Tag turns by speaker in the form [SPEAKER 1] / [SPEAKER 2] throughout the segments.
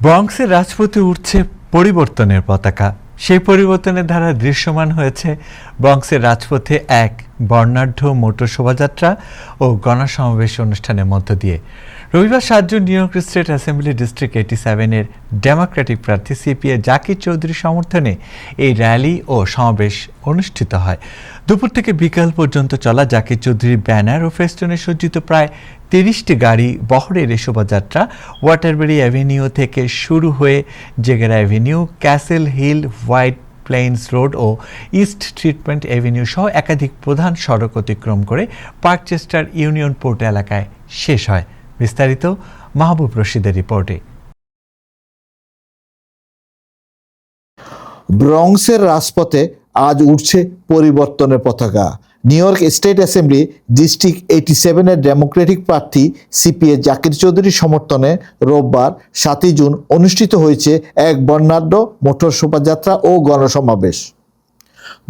[SPEAKER 1] ব্রঙ্কসের রাজপথে উঠছে পরিবর্তনের পতাকা। সেই পরিবর্তনের ধারা দৃশ্যমান হয়েছে ব্রঙ্কসের রাজপথে এক বর্ণাঢ্য মোটর শোভাযাত্রা ও গণসমাবেশ অনুষ্ঠানের মধ্য দিয়ে। রবিবার 7 June New York State Assembly District 87-এর ডেমোক্রেটিক প্রার্থী সিপিএ জাকির চৌধুরীর সমর্থনে এই র্যালি ও সমাবেশ অনুষ্ঠিত হয়। দুপুর থেকে বিকাল পর্যন্ত চলা জাকির চৌধুরীর ব্যানার ও ফেস্টুনে সজ্জিত প্রায় 30টি গাড়ি বহরের এই শোভাযাত্রা ওয়াটারবেরি অ্যাভিনিউ থেকে শুরু হয়ে জেগেরা Avenue, Castle Hill, White Plains Road ও ইস্ট ট্রিটমেন্ট অ্যাভিনিউ সহ একাধিক প্রধান সড়ক অতিক্রম করে পার্কচেস্টার ইউনিয়ন পোর্ট এলাকায় শেষ হয়। বিস্তারিত মাহবুব রশিদের রিপোর্টে।
[SPEAKER 2] ব্রঙ্কসের রাজপথে আজ উঠছে পরিবর্তনের পতাকা। New York State Assembly District 87-এর ডেমোক্রেটিক প্রার্থী সিপিএ জাকির চৌধুরীর সমর্থনে রোববার 7 জুন অনুষ্ঠিত হয়েছে এক বর্ণাঢ্য মোটর শোভাযাত্রা ও গণসমাবেশ।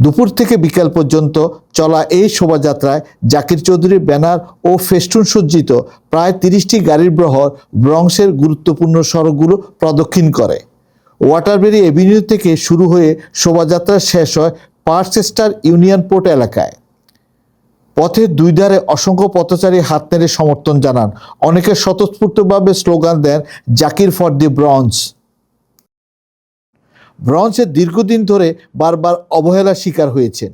[SPEAKER 2] দুপুর থেকে বিকাল পর্যন্ত চলা এই শোভাযাত্রায় জাকির চৌধুরীর ব্যানার ও ফেস্টুন সজ্জিত প্রায় 30টি গাড়ির বহর ব্রঙ্কসের গুরুত্বপূর্ণ সড়কগুলো প্রদক্ষিণ করে। ওয়াটারবেরি অ্যাভিনিউ থেকে শুরু হয়ে শোভাযাত্রা শেষ হয় পার্কচেস্টার ইউনিয়ন পোর্ট এলাকায়। পথের দুই ধারে অসংখ্য পথচারী হাত নেড়ে সমর্থন জানান। অনেকে স্বতঃস্ফূর্তভাবে স্লোগান দেন জাকির ফর দি ব্রঞ্জ। ব্রঞ্জের দীর্ঘদিন ধরে বারবার অবহেলার শিকার হয়েছেন।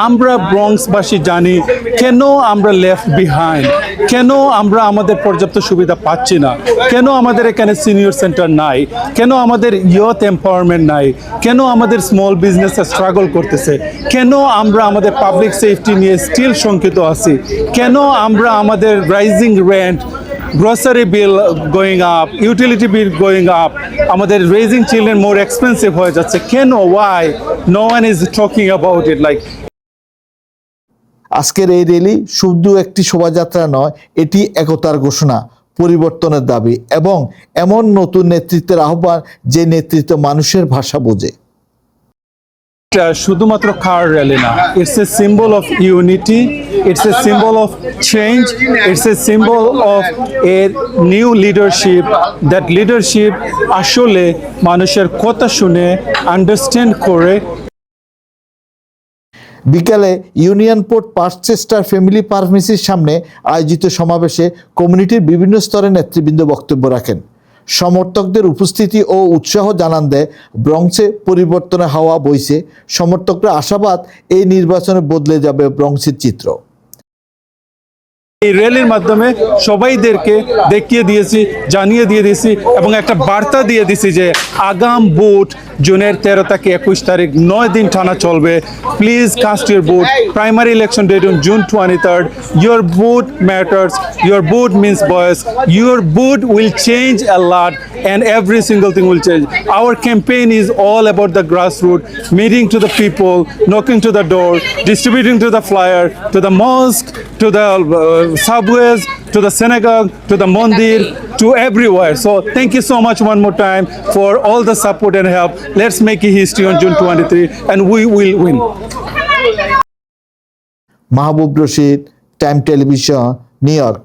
[SPEAKER 3] আমরা ব্রঙ্কসবাসী জানি কেন আমরা লেফট বিহাইন্ড, কেন আমরা আমাদের পর্যাপ্ত সুবিধা পাচ্ছি না, কেন আমাদের এখানে সিনিয়র সেন্টার নাই, কেন আমাদের ইয়থ এম্পাওয়ারমেন্ট নাই, কেন আমাদের স্মল বিজনেস স্ট্রাগল করতেছে, কেন আমরা আমাদের পাবলিক সেফটি নিয়ে স্টিল শঙ্কিত আছি, কেন আমরা আমাদের rising rent, grocery bill going up, utility bill going up, আমাদের raising children more expensive হয়ে যাচ্ছে। কেন? Why? No one is talking about it. Like
[SPEAKER 2] আজকের এই র্যালি শুধু একটি শোভাযাত্রা নয়, এটি একতার ঘোষণা, পরিবর্তনের দাবি এবং এমন নতুন নেতৃত্বের আহ্বান যে নেতৃত্ব মানুষের ভাষা বোঝে।
[SPEAKER 3] শুধুমাত্র কার র্যালি না, it's a symbol of unity, it's a symbol of change, it's a symbol of a new leadership. That leadership আসলে মানুষের কথা শুনে আন্ডারস্ট্যান্ড করে।
[SPEAKER 2] বিকালে ইউনিয়ন পোর্ট পার্কচেস্টার ফ্যামিলি ফার্মেসির সামনে আয়োজিত সমাবেশে কমিউনিটির বিভিন্ন স্তরের নেতৃবৃন্দ বক্তব্য রাখেন। সমর্থকদের উপস্থিতি ও উৎসাহ জানান দেয় ব্রঙ্কসে পরিবর্তনের হাওয়া বইছে। সমর্থকরা আশাবাদ এই নির্বাচনে বদলে যাবে ব্রঙ্কসের চিত্র।
[SPEAKER 3] এই র্যালির মাধ্যমে সবাইদেরকে দেখিয়ে দিয়েছি, জানিয়ে দিয়ে দিয়েছি এবং একটা বার্তা দিয়ে দিয়েছি যে আগাম ভোট জুনের 13 থেকে 21 তারিখ 9 দিন টানা চলবে। Please cast your vote. Primary election date on June 23rd. Your vote matters. Your vote means voice. Your vote will change a lot and every single thing will change. Our campaign is all about the grassroots, meeting to the people, knocking to the door, distributing to the flyer, to the mosque, to the subways, to the synagogue, to the mandir, to everywhere. So thank you so much one more time for all the support and help. Let's make a history on June 23 and we will win.
[SPEAKER 2] Mahbub Rashid, time television, new York.